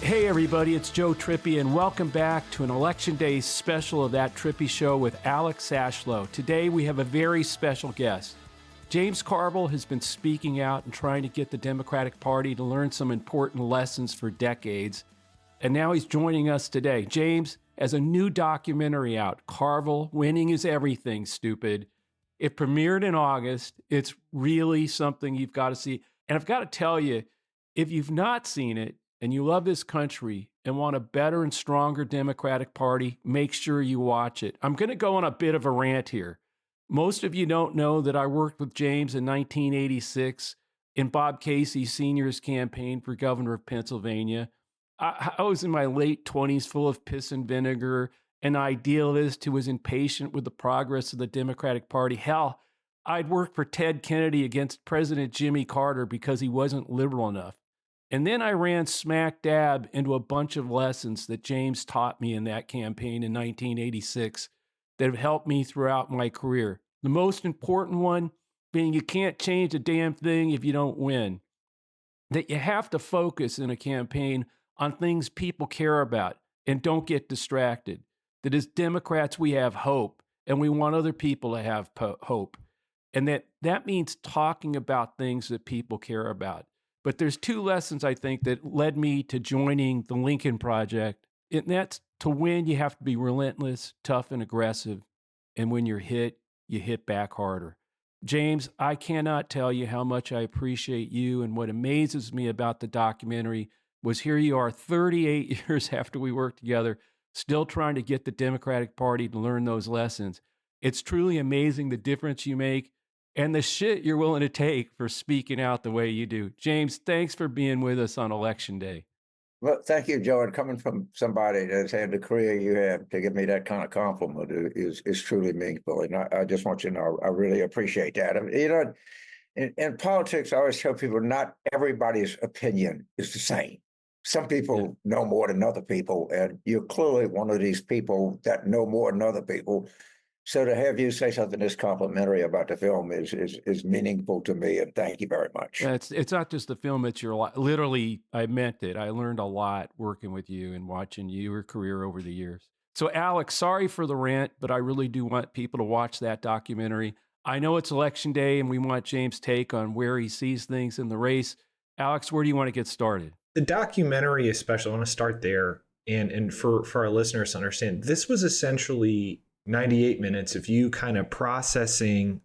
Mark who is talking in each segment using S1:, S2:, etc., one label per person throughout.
S1: Hey everybody, it's Joe Trippi, and welcome back to an Election Day special of That Trippi Show with Alex Sashlow. Today we have a very special guest. James Carville has been speaking out and trying to get the Democratic Party to learn some important lessons for decades, and now he's joining us today. James has a new documentary out, Carville, Winning is Everything, Stupid. It premiered in August. It's really something you've got to see. And I've got to tell you, if you've not seen it, and you love this country and want a better and stronger Democratic Party, make sure you watch it. I'm going to go on a bit of a rant here. Most of you don't know that I worked with James in 1986 in Bob Casey Sr.'s campaign for governor of Pennsylvania. I was in my late 20s, full of piss and vinegar, an idealist who was impatient with the progress of the Democratic Party. Hell, I'd worked for Ted Kennedy against President Jimmy Carter because he wasn't liberal enough. And then I ran smack dab into a bunch of lessons that James taught me in that campaign in 1986 that have helped me throughout my career. The most important one being you can't change a damn thing if you don't win. That you have to focus in a campaign on things people care about and don't get distracted. That as Democrats, we have hope and we want other people to have hope. And that means talking about things that people care about. But there's two lessons, I think, that led me to joining the Lincoln Project. And that's to win, you have to be relentless, tough, and aggressive. And when you're hit, you hit back harder. James, I cannot tell you how much I appreciate you. And what amazes me about the documentary was here you are 38 years after we worked together, still trying to get the Democratic Party to learn those lessons. It's truly amazing the difference you make and the shit you're willing to take for speaking out the way you do. James, thanks for being with us on Election Day.
S2: Well, thank you, Joe. And coming from somebody that's had the career you have, to give me that kind of compliment is truly meaningful. And I just want you to know, I really appreciate that. I mean, you know, in politics, I always tell people not everybody's opinion is the same. Some people know more than other people, and you're clearly one of these people that know more than other people. So to have you say something this complimentary about the film is meaningful to me, and thank you very much.
S1: It's not just the film, it's your life. Literally, I meant it. I learned a lot working with you and watching your career over the years. So Alex, sorry for the rant, but I really do want people to watch that documentary. I know it's Election Day and we want James' take on where he sees things in the race. Alex, where do you want to get started?
S3: The documentary is special. I want to start there. And for our listeners to understand, this was essentially 98 minutes of you kind of processing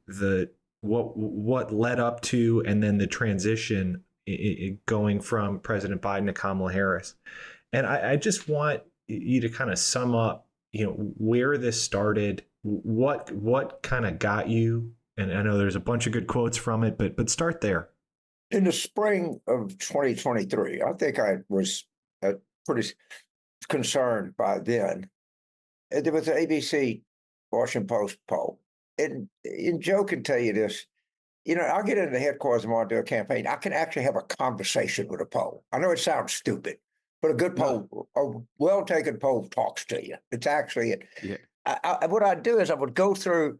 S3: what led up to and then the transition going from President Biden to Kamala Harris. And I just want you to kind of sum up, where this started, what kind of got you. And I know there's a bunch of good quotes from it, but start there.
S2: In the spring of 2023, I think I was pretty concerned by then. There was an ABC Washington Post poll. And Joe can tell you this, I'll get into the headquarters and want to do a campaign. I can actually have a conversation with a poll. I know it sounds stupid, but a good poll, a well-taken poll talks to you. It's actually it. Yeah. What I'd do is I would go through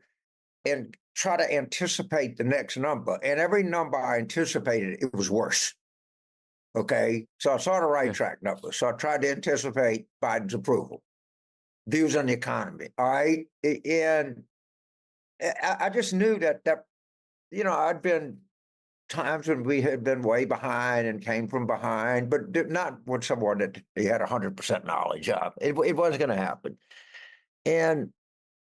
S2: and try to anticipate the next number. And every number I anticipated, it was worse. Okay. So I saw the right track number. So I tried to anticipate Biden's approval. Views on the economy. All right. And I just knew that, I'd been times when we had been way behind and came from behind, but not with someone that he had 100% knowledge of. It wasn't going to happen. And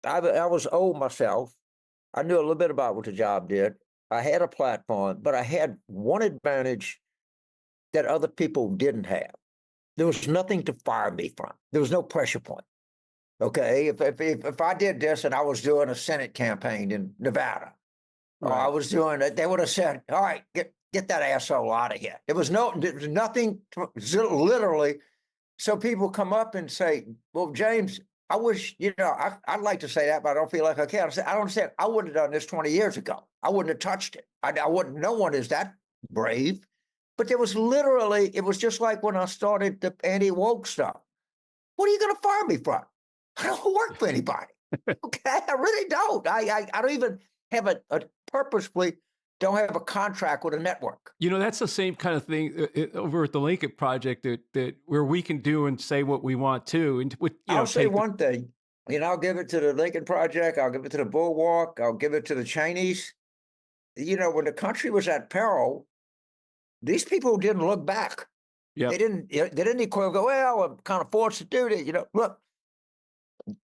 S2: I was old myself. I knew a little bit about what the job did. I had a platform, but I had one advantage that other people didn't have. There was nothing to fire me from. There was no pressure point. Okay, if I did this and I was doing a Senate campaign in Nevada, or I was doing it, they would have said, "All right, get that asshole out of here." There was nothing, literally. So people come up and say, "Well, James, I wish I'd like to say that, but I don't feel like I can." I don't understand. I would have done this 20 years ago. I wouldn't have touched it. I wouldn't. No one is that brave. But there was literally, it was just like when I started the anti-woke stuff. What are you going to fire me from? I don't work for anybody. Okay, I really don't. I don't even have a purposefully don't have a contract with a network.
S1: That's the same kind of thing over at the Lincoln Project that where we can do and say what we want to. And
S2: I'll say one thing, I'll give it to the Lincoln Project. I'll give it to the Bulwark. I'll give it to the Cheneys. When the country was at peril, these people didn't look back.
S1: Yeah,
S2: they didn't go, well, I'm kind of forced to do this. Look,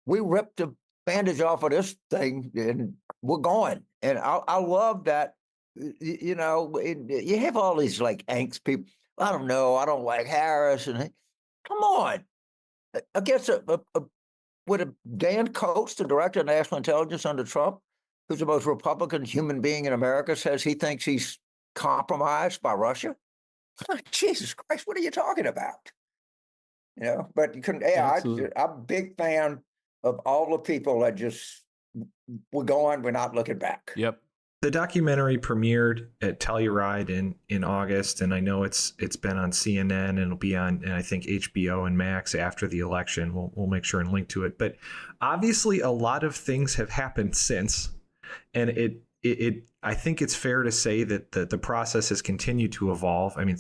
S2: we ripped the bandage off of this thing and we're going. And I love that. You have all these like angst people. I don't know. I don't like Harris. And come on, against with a Dan Coates, the director of national intelligence under Trump, who's the most Republican human being in America, says he thinks he's compromised by Russia. Jesus Christ, what are you talking about? But you couldn't. Yeah, I'm a big fan of all the people that just we're not looking back.
S1: Yep.
S3: The documentary premiered at Telluride in August, and I know it's been on CNN and it'll be on, and I think HBO and Max after the election. We'll make sure and link to it. But obviously, a lot of things have happened since, and I think it's fair to say that the process has continued to evolve. I mean,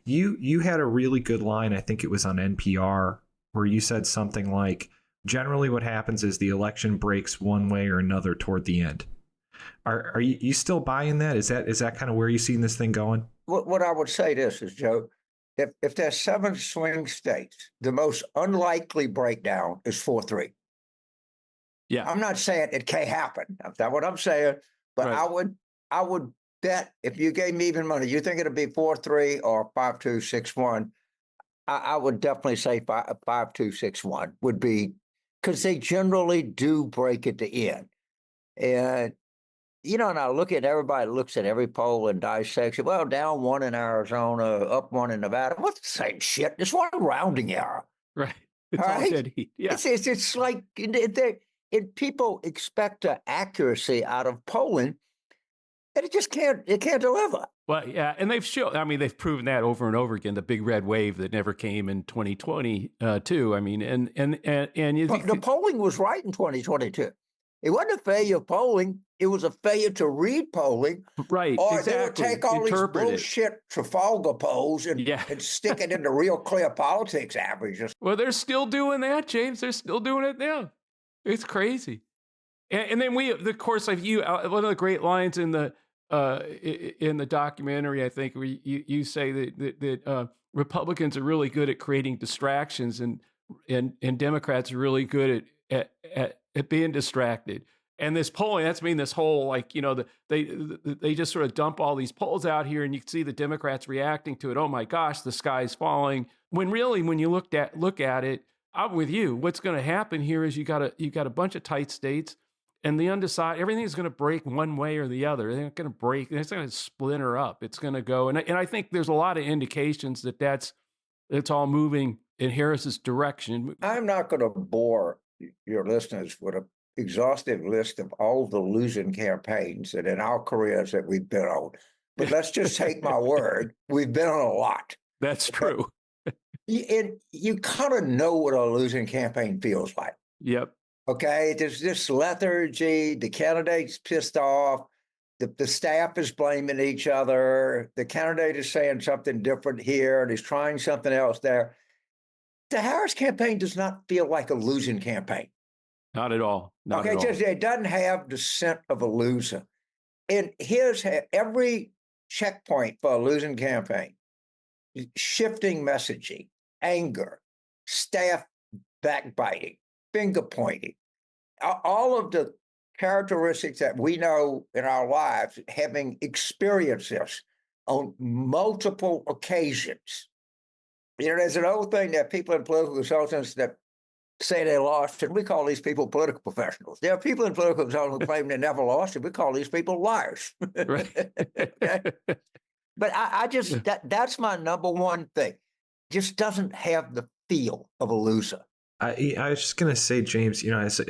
S3: you had a really good line. I think it was on NPR where you said something like, "Generally, what happens is the election breaks one way or another toward the end." Are you still buying that? Is that kind of where you seen this thing going?
S2: What I would say this is, Joe, if there's 7 swing states, the most unlikely breakdown is 4-3.
S1: Yeah,
S2: I'm not saying it can't happen. That's not what I'm saying. But right. I would bet if you gave me even money, you think it'll be 4-3 or 5-2, 6-1. I would definitely say 5-2, 6-1 would be, because they generally do break at the end. And and I look at everybody looks at every poll and dissects it. Well, down 1 in Arizona, up 1 in Nevada. What's the same shit? It's one rounding error.
S1: Right. It's
S2: all right?
S1: dead heat. Yeah.
S2: It's like people expect accuracy out of polling, and it just can't deliver.
S1: Well, yeah, and they've proven that over and over again. The big red wave that never came in 2020 too. I mean, and
S2: the polling was right in 2022. It wasn't a failure of polling. It was a failure to read polling.
S1: Right,
S2: or
S1: exactly.
S2: They would take all these bullshit Trafalgar polls and stick it into real clear politics averages.
S1: Well, they're still doing that, James. They're still doing it now. It's crazy. And then of course, like one of the great lines in the documentary, I think, where you say that Republicans are really good at creating distractions and Democrats are really good at being distracted. And this polling, this whole they just sort of dump all these polls out here, and you can see the Democrats reacting to it. Oh my gosh, the sky's falling. When you look at it, I'm with you. What's going to happen here is you got a bunch of tight states, and the undecided, everything's going to break one way or the other. They're not going to break. It's going to splinter up. It's going to go, and I think there's a lot of indications that it's all moving in Harris's direction.
S2: I'm not going to bore your listeners with an exhaustive list of all the losing campaigns that in our careers that we've been on. But let's just take my word. We've been on a lot.
S1: That's true.
S2: You kind of know what a losing campaign feels like.
S1: Yep.
S2: Okay. There's this lethargy. The candidate's pissed off. The staff is blaming each other. The candidate is saying something different here and he's trying something else there. The Harris campaign does not feel like a losing campaign.
S1: Not at all. Not at all.
S2: It doesn't have the scent of a loser. And here's every checkpoint for a losing campaign: shifting messaging, anger, staff backbiting, finger pointing, all of the characteristics that we know in our lives, having experienced this on multiple occasions. There's an old thing that people in political consultants that say they lost, and we call these people political professionals. There are people in political consultants who claim they never lost, and we call these people liars.
S1: Right.
S2: But I just, that's my number one thing. Just doesn't have the feel of a loser.
S3: I was just going to say, James, as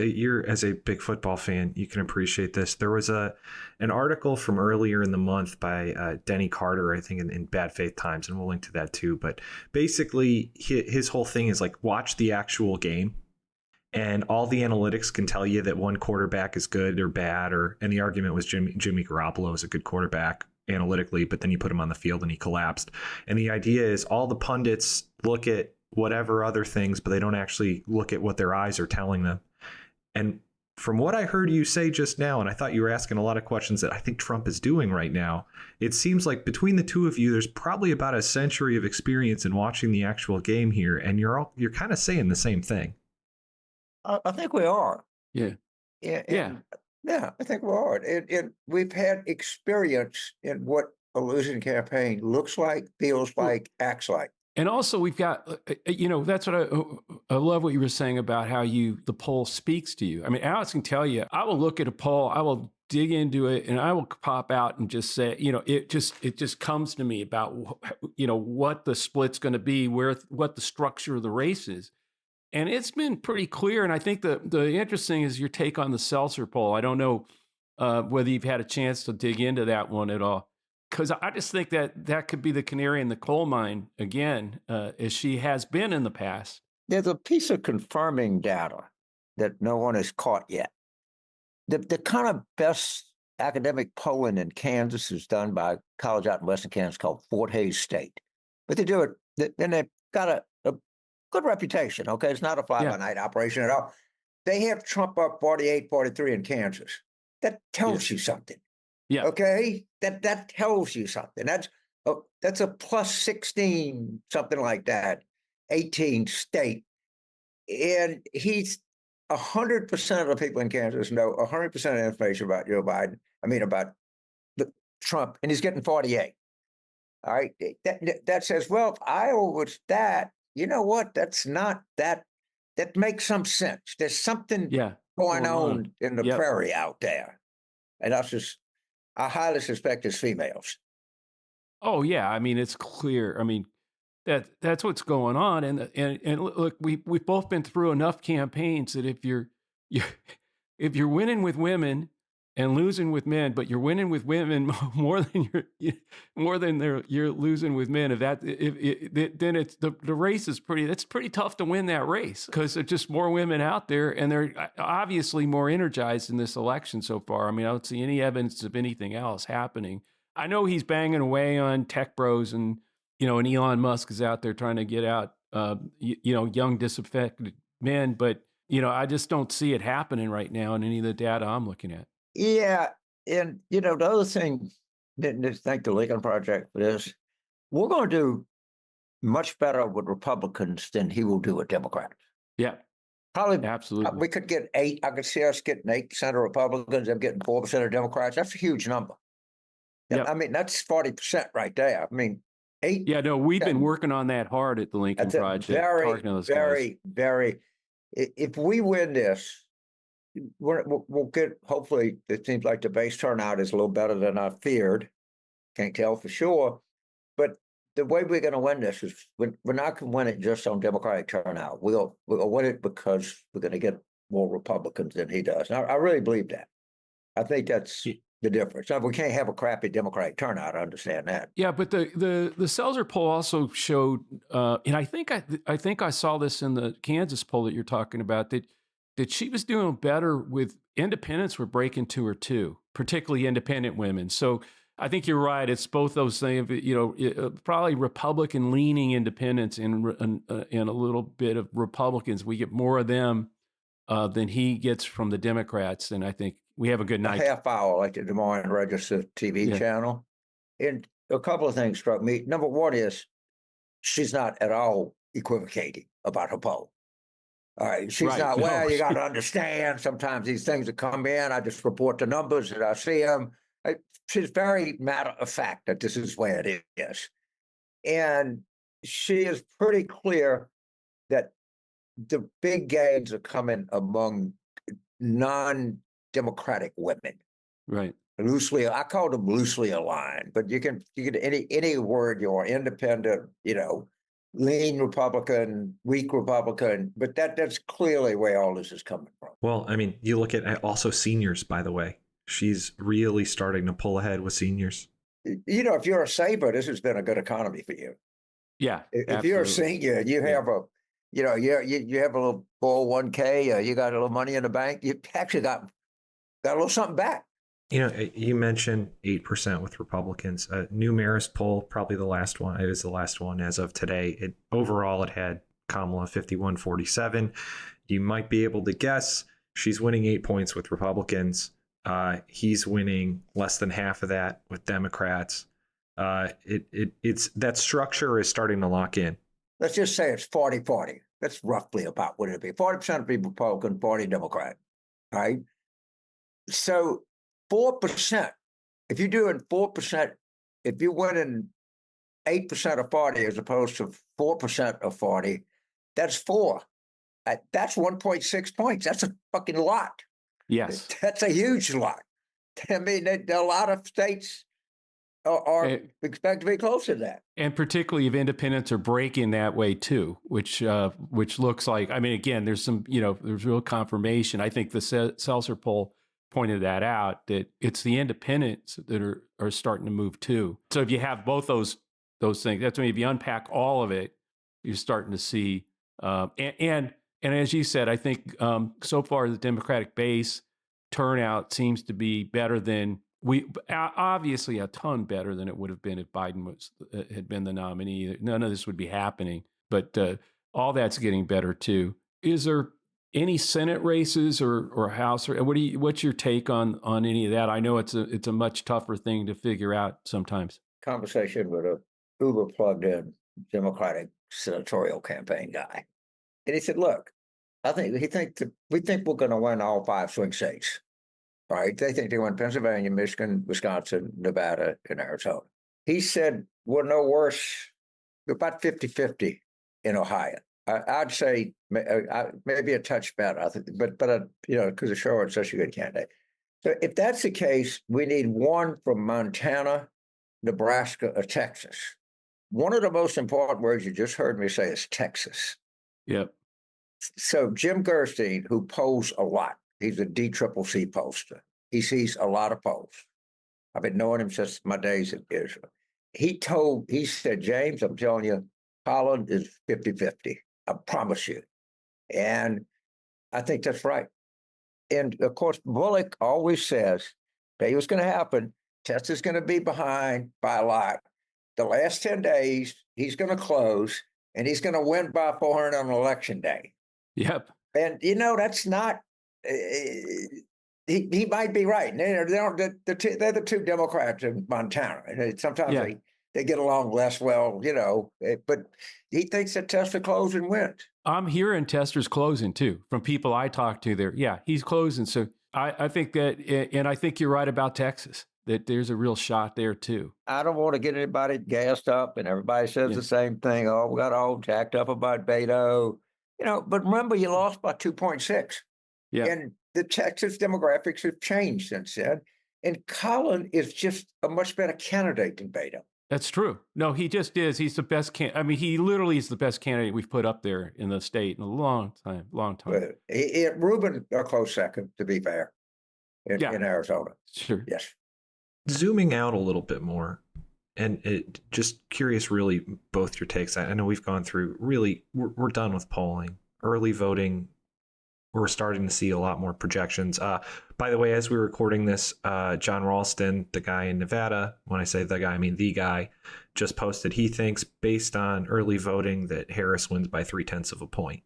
S3: a big football fan, you can appreciate this. There was an article from earlier in the month by Denny Carter, I think, in Bad Faith Times, and we'll link to that too. But basically, his whole thing is like, watch the actual game and all the analytics can tell you that one quarterback is good or bad, and the argument was Jimmy Garoppolo is a good quarterback analytically, but then you put him on the field and he collapsed. And the idea is all the pundits look at whatever other things, but they don't actually look at what their eyes are telling them. And from what I heard you say just now, and I thought you were asking a lot of questions that I think Trump is doing right now, it seems like between the two of you, there's probably about a century of experience in watching the actual game here, and you're kind of saying the same thing.
S2: I think we are.
S1: Yeah.
S2: Yeah, I think we are. And we've had experience in what a losing campaign looks like, feels like, acts like.
S1: And also we've got, that's what I love what you were saying about how the poll speaks to you. I mean, Alex can tell you, I will look at a poll, I will dig into it, and I will pop out and just say, it just comes to me about, what the split's going to be, what the structure of the race is. And it's been pretty clear. And I think the interesting is your take on the Seltzer poll. I don't know whether you've had a chance to dig into that one at all. Because I just think that could be the canary in the coal mine again, as she has been in the past.
S2: There's a piece of confirming data that no one has caught yet. The kind of best academic polling in Kansas is done by a college out in Western Kansas called Fort Hays State. But they do it, and they've got a good reputation, okay? It's not a fly-by-night operation at all. They have Trump up 48, 43 in Kansas. That tells you something.
S1: Yeah.
S2: Okay, that tells you something. That's a plus 16, something like that, 18 state, and he's 100% of the people in Kansas know 100% of the information about Joe Biden. I mean about Trump, and he's getting 48. All right, that says, well, if Iowa was that, you know what? That's not that. That makes some sense. There's something going on in the prairie out there, and I highly suspect it's females.
S1: Oh yeah, I mean it's clear. I mean that's what's going on, and look, we've both been through enough campaigns that if you're winning with women and losing with men, but you're winning with women more than you're losing with men, then it's the race is it's pretty tough to win that race because there's just more women out there, and they're obviously more energized in this election so far. I mean, I don't see any evidence of anything else happening. I know he's banging away on tech bros, and and Elon Musk is out there trying to get out young disaffected men, but I just don't see it happening right now in any of the data I'm looking at.
S2: Yeah, and the other thing, didn't thank the Lincoln Project for this. We're going to do much better with Republicans than he will do with Democrats.
S1: Yeah,
S2: probably.
S1: Absolutely.
S2: We could get 8. I could see us getting 8% of Republicans and getting 4% of Democrats. That's a huge number. Yep. I mean, that's 40% right there. I mean, 8.
S1: Yeah, no, we've been working on that hard at the Lincoln Project.
S2: Very. If we win this, we'll get, hopefully, it seems like the base turnout is a little better than I feared. Can't tell for sure. But the way we're going to win this is we're not going to win it just on Democratic turnout. We'll win it because we're going to get more Republicans than he does. And I really believe that. I think that's the difference. Now, we can't have a crappy Democratic turnout. I understand that.
S1: Yeah, but the Seltzer poll also showed, and I think I saw this in the Kansas poll that you're talking about, that she was doing better with independents were breaking to her too, particularly independent women. So I think you're right. It's both those things, probably Republican leaning independents and a little bit of Republicans. We get more of them than he gets from the Democrats. And I think we have a good night.
S2: A half hour, like the Des Moines Register TV channel. And a couple of things struck me. Number one is she's not at all equivocating about her poll. All right. She's not, well, you got to understand, sometimes these things that come in, I just report the numbers and I see them. She's very matter of fact that this is where it is. And she is pretty clear that the big gains are coming among non-democratic women.
S1: Right.
S2: Loosely, I call them loosely aligned, but you can any word you're independent, lean Republican, weak Republican, but that's clearly where all this is coming from.
S3: Well, I mean, you look at also seniors, by the way. She's really starting to pull ahead with seniors.
S2: If you're a saver, this has been a good economy for you.
S1: Yeah.
S2: If you're a senior, you have you have a little 401k, you got a little money in the bank, you actually got a little something back.
S3: You mentioned 8% with Republicans. New Marist poll, probably the last one. It was the last one as of today. Overall, it had Kamala 51-47. You might be able to guess she's winning 8 points with Republicans. He's winning less than half of that with Democrats. It's that structure is starting to lock in.
S2: Let's just say it's 40-40. That's roughly about what it'd be. 40% of people Republican, 40 Democrat, right? So 4%, if you're doing 4%, if you're winning 8% of 40 as opposed to 4% of 40, that's 4. That's 1.6 points. That's a fucking lot.
S1: Yes.
S2: That's a huge lot. I mean, a lot of states are expect to be close to that.
S1: And particularly if independents are breaking that way too, which looks like, I mean, again, there's some, there's real confirmation. I think the Seltzer poll pointed that out, that it's the independents that are starting to move too. So if you have both those things, that's when if you unpack all of it, you're starting to see, and as you said, I think so far the Democratic base turnout seems to be better than obviously a ton better than it would have been if Biden had been the nominee. None of this would be happening, but all that's getting better too. Is there any Senate races or House, or what's your take on any of that? I know it's a much tougher thing to figure out sometimes.
S2: Conversation with a uber plugged in Democratic senatorial campaign guy, and he said, "Look, we think we're going to win all 5 swing states, right? They think they win Pennsylvania, Michigan, Wisconsin, Nevada, and Arizona." He said, "We're no worse, about 50-50 in Ohio." I'd say maybe a touch better, I think, but because Sherrod's such a good candidate. So if that's the case, we need one from Montana, Nebraska, or Texas. One of the most important words you just heard me say is Texas.
S1: Yep.
S2: So Jim Gerstein, who polls a lot, he's a DCCC pollster. He sees a lot of polls. I've been knowing him since my days in Israel. He said, "James, I'm telling you, Holland is 50-50. I promise you." And I think that's right. And of course, Bullock always says, tell you what's going to happen. Tesla's going to be behind by a lot. The last 10 days, he's going to close, and he's going to win by 400 on election day.
S1: Yep.
S2: And, that's not, he might be right. They're the two Democrats in Montana. And sometimes they get along less well, but he thinks that Tesla closes and wins.
S1: I'm hearing Tesla's closing too from people I talk to there. Yeah, he's closing. So I think that, and I think you're right about Texas, that there's a real shot there too.
S2: I don't want to get anybody gassed up, and everybody says the same thing. Oh, we got all jacked up about Beto, but remember, you lost by 2.6.
S1: Yeah.
S2: And the Texas demographics have changed since then. And Colin is just a much better candidate than Beto.
S1: That's true. No, he just is. He's the best he literally is the best candidate we've put up there in the state in a long time.
S2: But Rubin, a close second, to be fair, in Arizona.
S1: Sure.
S2: Yes.
S3: Zooming out a little bit more, and just curious, really, both your takes. I know we've gone through, really, we're done with polling. Early voting, we're starting to see a lot more projections. By the way, as we're recording this, John Ralston, the guy in Nevada, when I say the guy, I mean the guy, just posted he thinks, based on early voting, that Harris wins by 0.3 of a point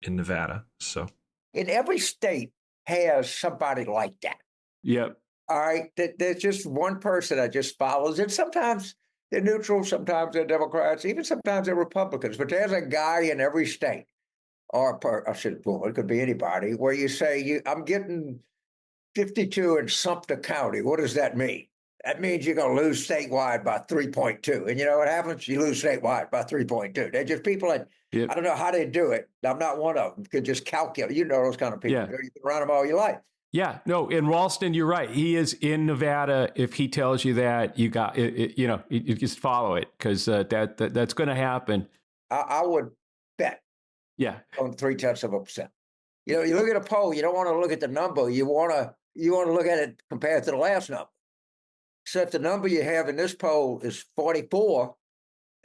S3: in Nevada. So,
S2: in every state has somebody like that.
S1: Yep.
S2: All right. There's just one person that just follows it. Sometimes they're neutral, sometimes they're Democrats, even sometimes they're Republicans. But there's a guy in every state, it could be anybody, where you say, I'm getting 52 in Sumter County. What does that mean? That means you're going to lose statewide by 3.2. And you know what happens? You lose statewide by 3.2. They're just people that, I don't know how they do it. I'm not one of them. Could just calculate. Those kind of people.
S1: Yeah.
S2: You've been around them all your life.
S1: Yeah, no, in Ralston, you're right. He is in Nevada. If he tells you that, you got it, you just follow it, because that's going to happen.
S2: I would bet.
S1: Yeah.
S2: On 0.3%. You look at a poll, you don't want to look at the number. You want to look at it compared to the last number. So if the number you have in this poll is 44,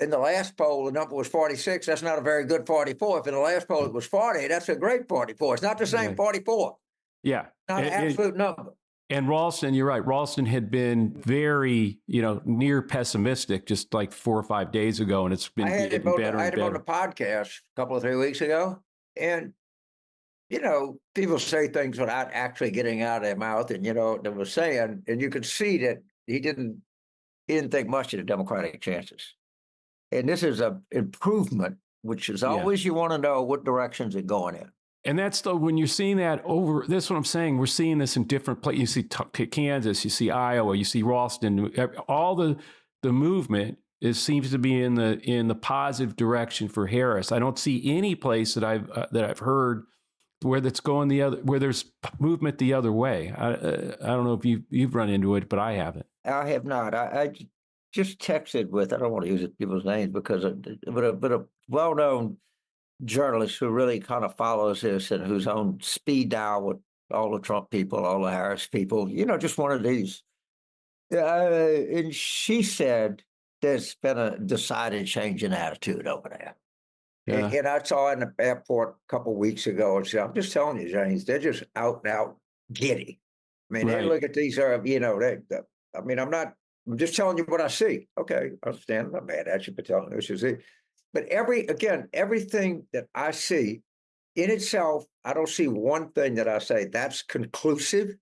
S2: in the last poll, the number was 46. That's not a very good 44. If in the last poll it was 40, that's a great 44. It's not the same 44.
S1: Yeah.
S2: Not an absolute number.
S1: And Ralston, you're right. Ralston had been very, near pessimistic just like 4 or 5 days ago, and it's been getting better
S2: I
S1: and
S2: had him on
S1: better.
S2: the podcast a couple of 3 weeks ago, and people say things without actually getting out of their mouth, and they were saying, and you could see that he didn't think much of the Democratic chances. And this is an improvement, which is always you want to know what directions it's going in.
S1: And that's when you're seeing that over, that's what I'm saying. We're seeing this in different places. You see Kansas, you see Iowa, you see Ralston. All the movement seems to be in the positive direction for Harris. I don't see any place that I've heard where that's going where there's movement the other way. I don't know if you've run into it, but I haven't.
S2: I have not. I just texted with, I don't want to use people's names because but a well-known journalist who really kind of follows this and who's on speed dial with all the Trump people, all the Harris people, just one of these. And she said there's been a decided change in attitude over there. Yeah. And I saw in the airport a couple of weeks ago, and said, I'm just telling you, James, they're just out and out giddy. I mean, They look at these, I'm just telling you what I see. Okay, I understand. I'm not mad at you for telling me what you see. But everything that I see in itself, I don't see one thing that I say that's conclusive,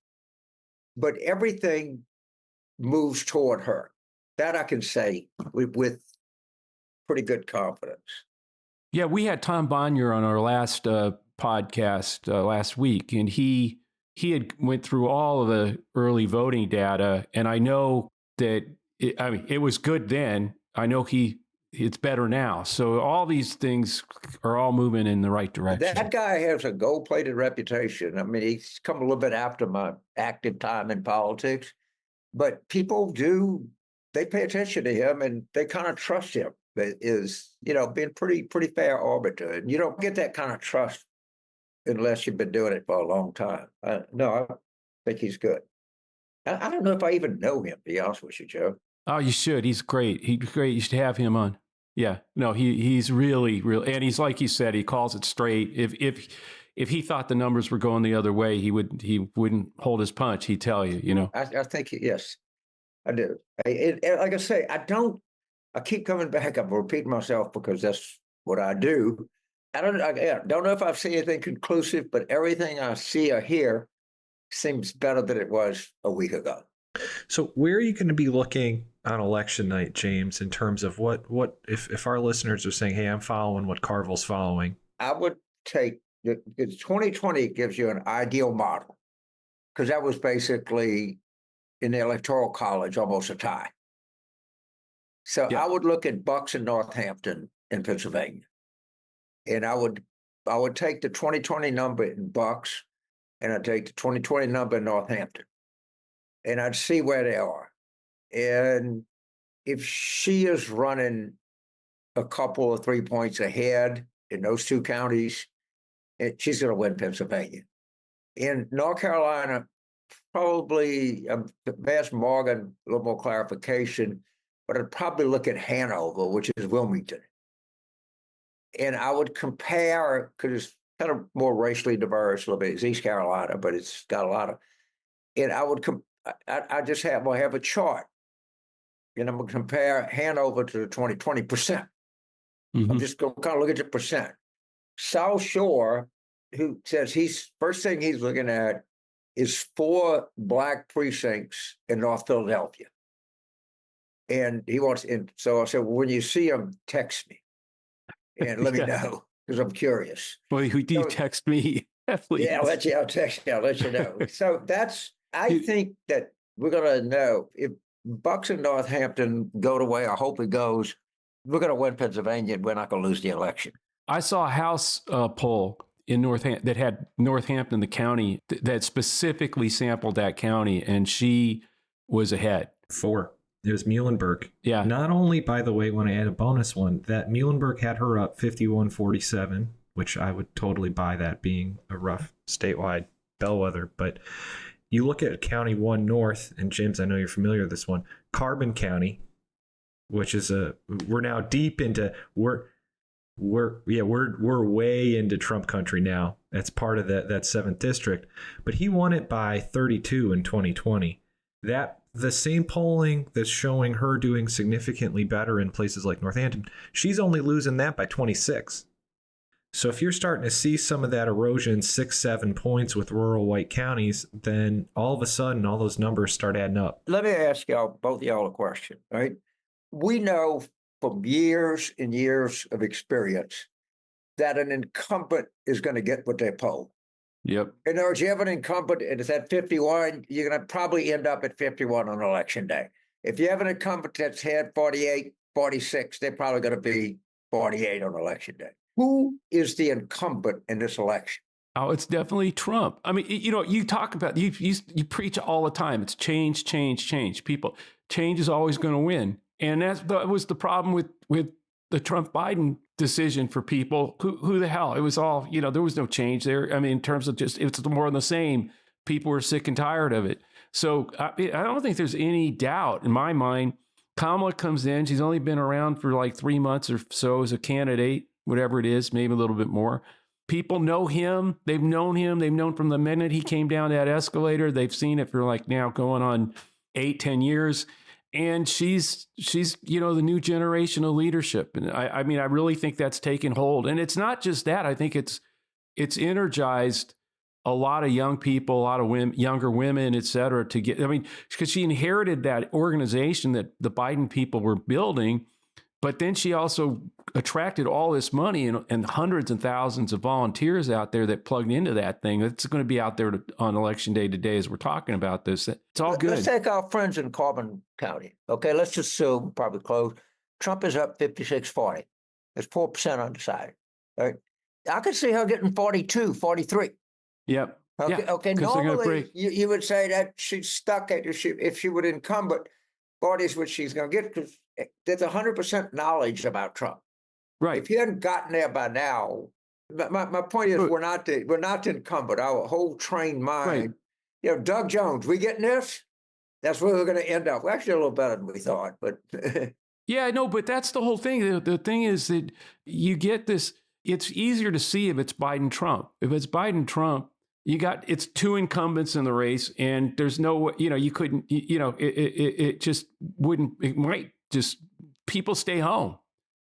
S2: but everything moves toward her. That I can say with pretty good confidence.
S1: Yeah, we had Tom Bonnier on our last podcast last week, and he had went through all of the early voting data, and I know that it was good then. I know it's better now. So all these things are all moving in the right direction.
S2: That guy has a gold-plated reputation. I mean, he's come a little bit after my active time in politics, but people they pay attention to him and they kind of trust him. That is, being pretty fair arbiter. And you don't get that kind of trust unless you've been doing it for a long time. No, I think he's good. I don't know if I even know him, to be honest with you, Joe.
S1: Oh, you should. He's great. He's great. You should have him on. Yeah. No, he's really, and he's like you said, he calls it straight. If he thought the numbers were going the other way, he wouldn't hold his punch. He'd tell you.
S2: I think yes, I do. Like I say, I keep coming back. I'm repeating myself because that's what I do. I don't know if I've seen anything conclusive, but everything I see or hear seems better than it was a week ago.
S3: So where are you going to be looking on election night, James, in terms of what if our listeners are saying, hey, I'm following what Carville's following?
S2: I would take, because 2020 gives you an ideal model, because that was basically in the Electoral College almost a tie. So I would look at Bucks and Northampton in Pennsylvania. And I would take the 2020 number in Bucks and I'd take the 2020 number in Northampton. And I'd see where they are. And if she is running a couple of 3 points ahead in those two counties, she's going to win Pennsylvania. In North Carolina, probably ask Morgan a little more clarification, but I'd probably look at Hanover, which is Wilmington. And I would compare, because it's kind of more racially diverse, a little bit. It's East Carolina, but it's got a lot of, and I would we'll have a chart, and I'm going to compare Hanover to the 20%. Mm-hmm. I'm just going to kind of look at the percent. South Shore, who says first thing he's looking at is 4 Black precincts in North Philadelphia. And he wants, so I said, well, when you see him, text me and let me know, because I'm curious.
S1: Well, you text me? Please.
S2: Yeah, I'll text you. I'll let you know. So I think that we're going to know if Bucks and Northampton go the way I hope it goes, we're going to win Pennsylvania and we're not going to lose the election.
S1: I saw a House poll in Northampton that had Northampton, the county, that specifically sampled that county, and she was ahead.
S3: 4. It was Muhlenberg.
S1: Yeah.
S3: Not only, by the way, when I add a bonus one, that Muhlenberg had her up 51-47, which I would totally buy that being a rough statewide bellwether. But you look at County 1 North, and James, I know you're familiar with this one, Carbon County, which is we're now deep into we're way into Trump country now. That's part of that 7th district, but he won it by 32 in 2020. That the same polling that's showing her doing significantly better in places like Northampton, she's only losing that by 26. So if you're starting to see some of that erosion, 6-7 points with rural white counties, then all of a sudden all those numbers start adding up.
S2: Let me ask y'all, both of y'all, a question, right? We know from years and years of experience that an incumbent is going to get what they poll.
S1: Yep.
S2: In other words, you have an incumbent and it's at 51, you're going to probably end up at 51 on election day. If you have an incumbent that's had 48, 46, they're probably going to be 48 on election day. Who is the incumbent in this election?
S1: Oh, it's definitely Trump. I mean, you talk about, you preach all the time. It's change, change, change. People, change is always going to win. And that was the problem with the Trump-Biden decision for people. Who the hell? It was all, there was no change there. I mean, in terms of just, it's more of the same. People were sick and tired of it. So I don't think there's any doubt in my mind. Kamala comes in. She's only been around for like 3 months or so as a candidate, whatever it is, maybe a little bit more. People know him. They've known him. They've known from the minute he came down that escalator. They've seen it for like now going on 8-10 years. And she's the new generation of leadership. And I mean, I really think that's taken hold. And it's not just that. I think it's energized a lot of young people, a lot of women, younger women, et cetera, to get, I mean, because she inherited that organization that the Biden people were building, but then she also attracted all this money and hundreds and thousands of volunteers out there that plugged into that thing. It's going to be out there on election day today as we're talking about this. It's all good.
S2: Let's take our friends in Carbon County. Okay, let's assume, probably close, Trump is up 56-40. There's 4% undecided. Right? I could see her getting 42, 43.
S1: Yep.
S2: Okay,
S1: yeah,
S2: okay. Normally, you would say that she's stuck at if she would incumbent, 40 is what she's going to get, because there's 100% knowledge about Trump.
S1: Right.
S2: If you hadn't gotten there by now, my point is we're not the incumbent. Our whole trained mind, right. Doug Jones, we getting this? That's where we're going to end up. We're actually a little better than we thought, but
S1: yeah, no, but that's the whole thing. The thing is that you get this. It's easier to see if it's Biden-Trump. If it's Biden-Trump, it's two incumbents in the race, and there's no, you couldn't, it just wouldn't, it might just, people stay home.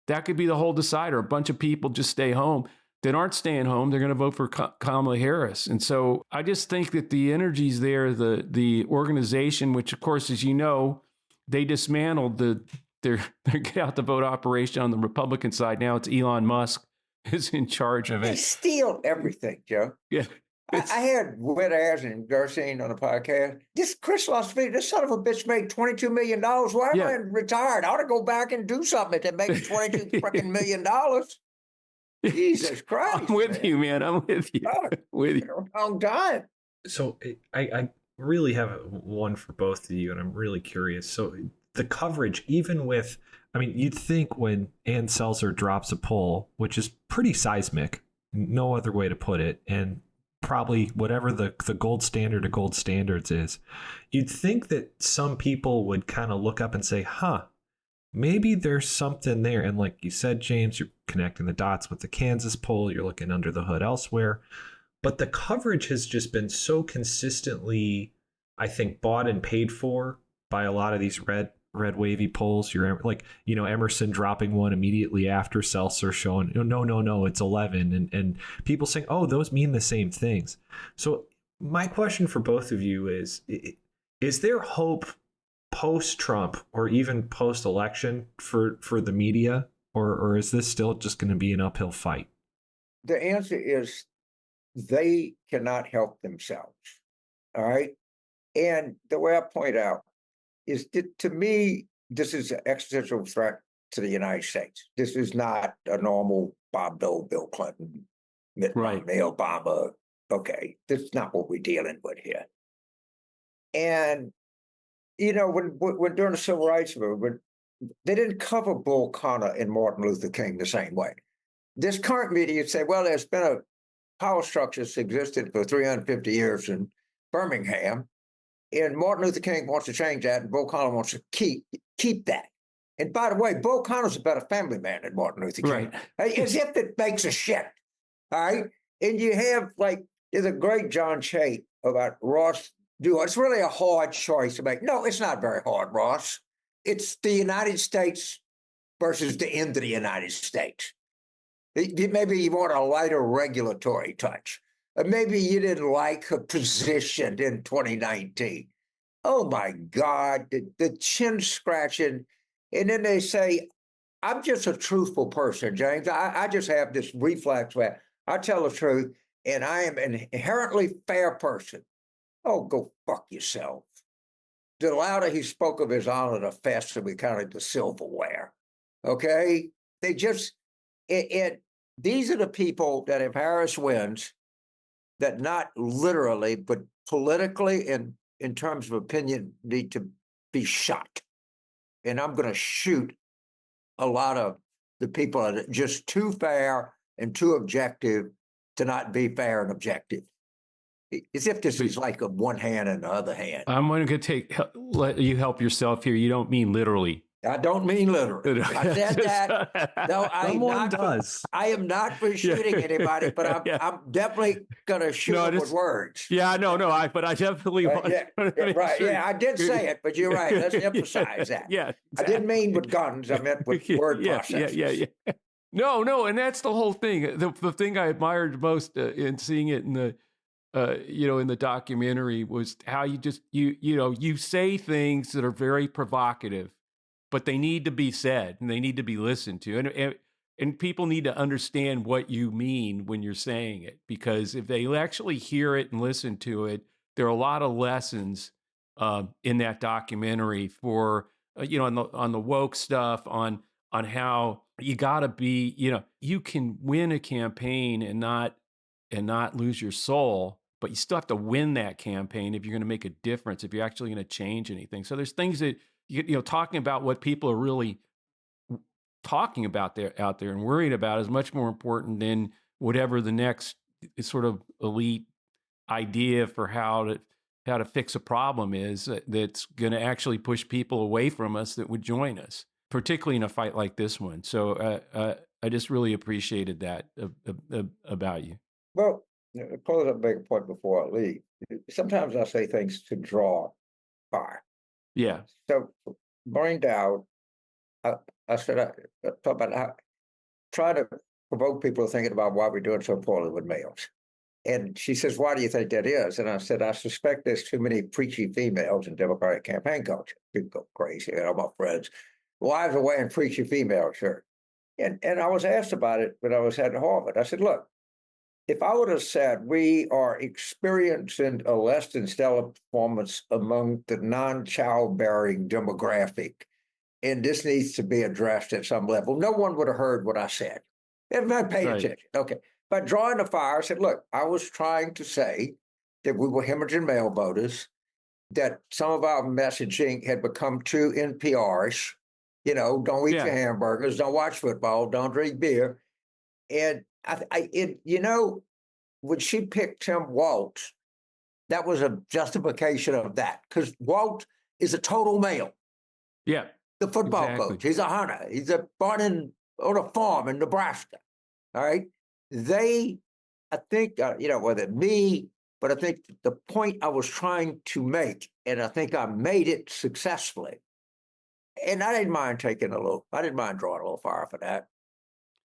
S1: That could be the whole decider. A bunch of people just stay home that aren't staying home. They're going to vote for Kamala Harris. And so I just think that the energy's there, the organization, which of course, as you know, they dismantled their get out the vote operation on the Republican side. Now it's Elon Musk is in charge of it.
S2: They steal everything, Joe.
S1: Yeah.
S2: I had Wet Ass and Garcine on the podcast. This Chris Las Vegas, this son of a bitch made $22 million. Why am I retired? I ought to go back and do something that makes $22 freaking million. Jesus Christ.
S1: I'm with you, man. I'm with you. With you.
S2: Long time.
S3: So I really have one for both of you, and I'm really curious. So the coverage, even with, I mean, you'd think when Ann Selzer drops a poll, which is pretty seismic, no other way to put it, and probably whatever the gold standard of gold standards is, you'd think that some people would kind of look up and say, maybe there's something there. And like you said, James, you're connecting the dots with the Kansas poll, you're looking under the hood elsewhere. But the coverage has just been so consistently, I think, bought and paid for by a lot of these red wavy polls. You're like, Emerson dropping one immediately after Seltzer showing, no, it's 11. And people saying, oh, those mean the same things. So my question for both of you is there hope post-Trump or even post-election for the media? Or is this still just going to be an uphill fight?
S2: The answer is they cannot help themselves. All right. And the way I point out is that, to me, this is an existential threat to the United States. This is not a normal Bob Dole, Bill Clinton, Mitt Romney, Obama. Okay, this is not what we're dealing with here. And, when during the Civil Rights Movement, they didn't cover Bull Connor and Martin Luther King the same way. This current media would say, well, there's been a power structure that's existed for 350 years in Birmingham, and Martin Luther King wants to change that, and Bull Connor wants to keep that. And by the way, Bull Connor's a better family man than Martin Luther King.
S1: Right.
S2: As if it makes a shit. All right. And you have there's a great John Chait about Ross Dewar. It's really a hard choice to make. No, it's not very hard, Ross. It's the United States versus the end of the United States. Maybe you want a lighter regulatory touch. Maybe you didn't like her position in 2019. Oh my God, the chin scratching. And then they say, I'm just a truthful person, James. I just have this reflex where I tell the truth and I am an inherently fair person. Oh, go fuck yourself. The louder he spoke of his honor, the faster we counted the silverware. Okay? They just, these are the people that if Harris wins, that not literally, but politically and in terms of opinion, need to be shot. And I'm going to shoot a lot of the people that are just too fair and too objective to not be fair and objective. As if this is like a one hand and the other hand.
S1: I'm going to let you help yourself here. You don't mean literally.
S2: I don't mean literally. I said that. No,
S3: Someone does.
S2: I am not for shooting anybody, but I'm definitely going to shoot them with words.
S1: Yeah, no, but I definitely want to
S2: right.
S1: sure.
S2: Yeah, I did say it, but you're right. Let's emphasize that.
S1: Yeah, exactly.
S2: I didn't mean with guns. I meant with word processors.
S1: Yeah. No, and that's the whole thing. The thing I admired most in seeing it in the in the documentary was how you just you say things that are very provocative, but they need to be said and they need to be listened to, and people need to understand what you mean when you're saying it, because if they actually hear it and listen to it, there are a lot of lessons in that documentary for on the woke stuff, on how you got to be, you can win a campaign and not lose your soul, but you still have to win that campaign if you're going to make a difference, if you're actually going to change anything. So there's things that talking about what people are really talking about out there and worried about is much more important than whatever the next sort of elite idea for how to fix a problem is that's going to actually push people away from us that would join us, particularly in a fight like this one. So I just really appreciated that about you.
S2: Well, close up, make a point before I leave. Sometimes I say things to draw fire.
S1: Yeah.
S2: So Maureen Dowd, I said, I talk about how try to provoke people thinking about why we're doing so poorly with males. And she says, why do you think that is? And I said, I suspect there's too many preachy females in Democratic campaign culture. People go crazy. My friends, wives are wearing preachy female shirts. And I was asked about it when I was at Harvard. I said, look, if I would have said we are experiencing a less than stellar performance among the non-childbearing demographic, and this needs to be addressed at some level, no one would have heard what I said. Everybody paid attention. Okay. By drawing the fire, I said, look, I was trying to say that we were hemorrhaging male voters, that some of our messaging had become too NPR-ish. Don't eat your hamburgers, don't watch football, don't drink beer. And when she picked Tim Walz, that was a justification of that, because Walz is a total male.
S1: Yeah.
S2: The football coach. He's a hunter. He's born on a farm in Nebraska. All right. I think, whether me, but I think the point I was trying to make, and I think I made it successfully. And I didn't mind drawing a little fire for that.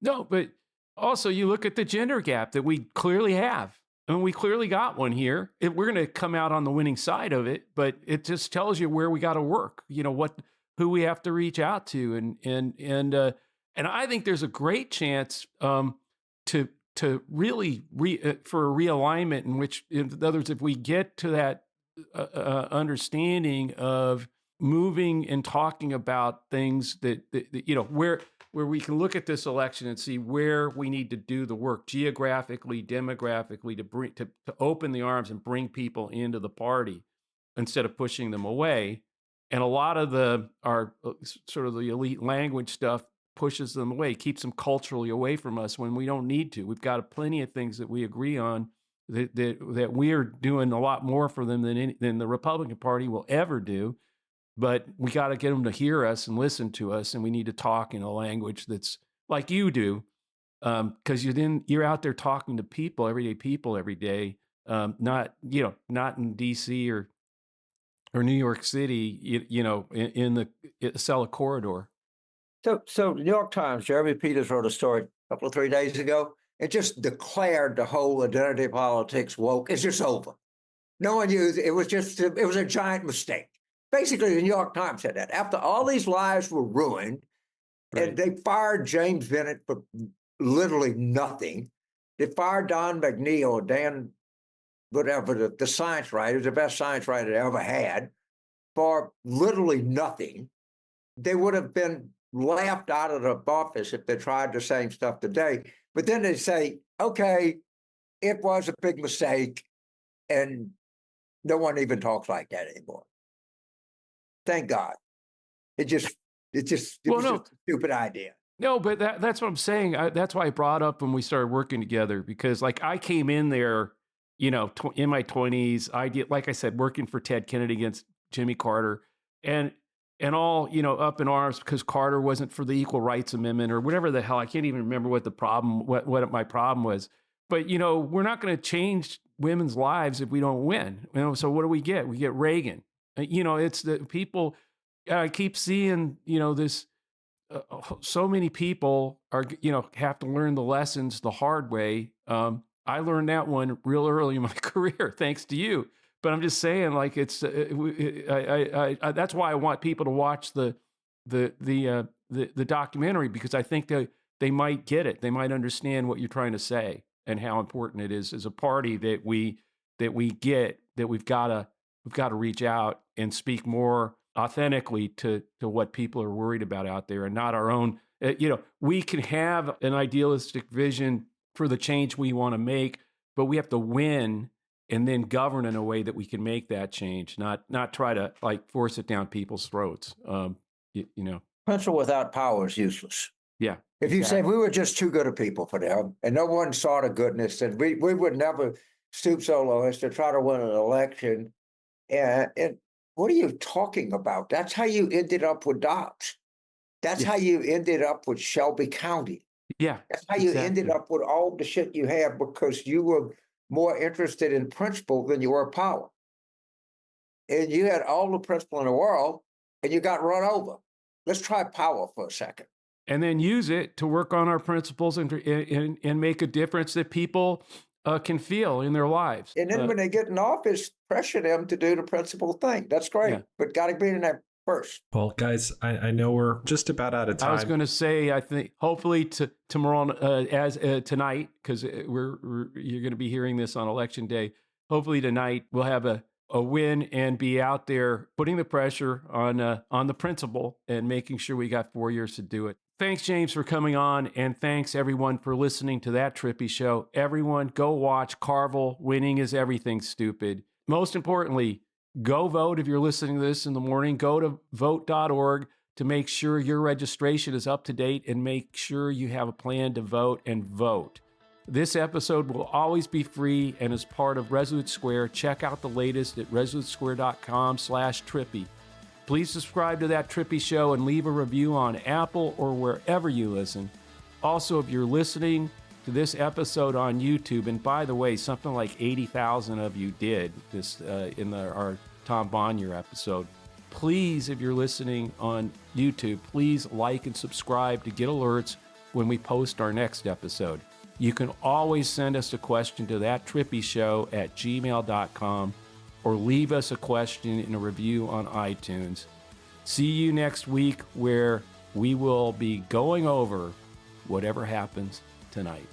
S1: No, but also you look at the gender gap that we clearly have. I mean, we clearly got one here. We're going to come out on the winning side of it, but it just tells you where we got to work. Who we have to reach out to, and I think there's a great chance to really for a realignment in which, in other words, if we get to that understanding of moving and talking about things that where we can look at this election and see where we need to do the work geographically, demographically, to open the arms and bring people into the party instead of pushing them away. And a lot of our sort of the elite language stuff pushes them away, keeps them culturally away from us when we don't need to. We've got plenty of things that we agree on that we are doing a lot more for them than the Republican Party will ever do. but we got to get them to hear us and listen to us. And we need to talk in a language that's like you do. Cause you're out there talking to people, everyday people every day. Not in DC or New York City, in the Acela corridor.
S2: So the New York Times, Jeremy Peters wrote a story a couple of 3 days ago. It just declared the whole identity politics woke. It's just over. No one used it. It was a giant mistake. Basically, the New York Times said that after all these lives were ruined,
S1: Right.
S2: and they fired James Bennett for literally nothing. They fired Don McNeil or Dan, whatever, the science writer, the best science writer they ever had, for literally nothing. They would have been laughed out of the office if they tried the same stuff today. But then they say, okay, it was a big mistake, and no one even talks like that anymore. Thank God. It was just a stupid idea.
S1: No, but that's what I'm saying. That's why I brought up when we started working together, because like I came in there, in my 20s, like I said, working for Ted Kennedy against Jimmy Carter, and all, up in arms because Carter wasn't for the Equal Rights Amendment or whatever the hell. I can't even remember what my problem was. But, we're not going to change women's lives if we don't win. So what do we get? We get Reagan. It's the people. I keep seeing, this. So many people are, have to learn the lessons the hard way. I learned that one real early in my career, thanks to you. But I'm just saying, like, it's that's why I want people to watch the documentary, because I think they might get it. They might understand what you're trying to say and how important it is as a party that we get that we've got to reach out and speak more authentically to what people are worried about out there, and not our own. We can have an idealistic vision for the change we want to make, but we have to win and then govern in a way that we can make that change, not try to like force it down people's throats.
S2: Principle without power is useless.
S1: Yeah.
S2: If you say we were just too good a people for them and no one saw the goodness, and we would never stoop so low as to try to win an election. And what are you talking about? That's how you ended up with Dobbs. That's how you ended up with Shelby County.
S1: Yeah.
S2: That's how you ended up with all the shit you have, because you were more interested in principle than you were power. And you had all the principle in the world and you got run over. Let's try power for a second.
S1: And then use it to work on our principles and make a difference that people can feel in their lives.
S2: And then when they get in office, pressure them to do the principle thing. That's great. Yeah. But got to be in there first.
S3: Well, guys, I know we're just about out of time.
S1: I was going to say, I think hopefully tomorrow, tonight, because you're going to be hearing this on Election Day. Hopefully tonight we'll have a win and be out there putting the pressure on the principle and making sure we got 4 years to do it. Thanks, James, for coming on, and thanks everyone for listening to That Trippi Show. Everyone, go watch Carville. Winning is Everything Stupid. Most importantly, go vote. If you're listening to this in the morning, go to vote.org to make sure your registration is up to date and make sure you have a plan to vote and vote. This episode will always be free and is part of Resolute Square. Check out the latest at resolutesquare.com/Trippi. Please subscribe to That Trippi Show and leave a review on Apple or wherever you listen. Also, if you're listening to this episode on YouTube, and by the way, something like 80,000 of you did this in our Tom Bonnier episode. Please, if you're listening on YouTube, please like and subscribe to get alerts when we post our next episode. You can always send us a question to thattrippishow@gmail.com or leave us a question in a review on iTunes. See you next week, where we will be going over whatever happens tonight.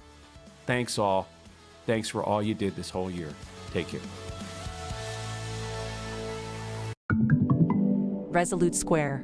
S1: Thanks all. Thanks for all you did this whole year. Take care.
S4: Resolute Square.